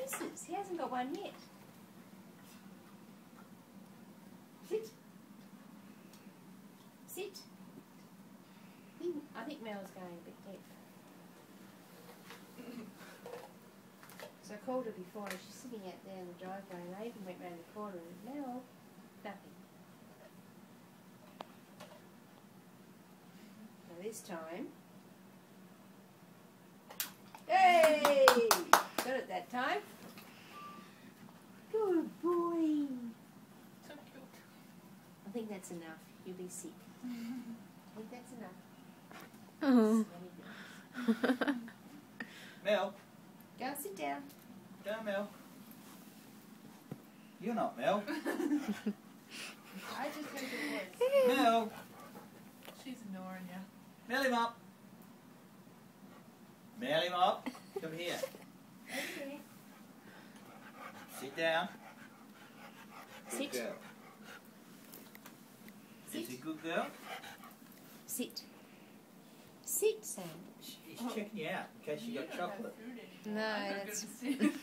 kisses. He hasn't got one yet. Sit. Sit. I think Mel's going a bit deaf. So I called her before and she's sitting out there in the driveway and I even went round the corner and Mel, nothing. Now this time, hey! Got it that time. Good boy. So cute. I think that's enough. You'll be sick. I think that's enough. Oh. Mel. Go and sit down. Go, Mel. You're not Mel. I just heard your voice. Mel. She's ignoring you. Mel him up. Mel him up. Come here. Okay. Sit down. Sit. Good girl. Sit. Is he a good girl? Sit. Sit, Sam. He's checking you out in case you got don't have chocolate. food anymore. No, I'm not that's- good to see.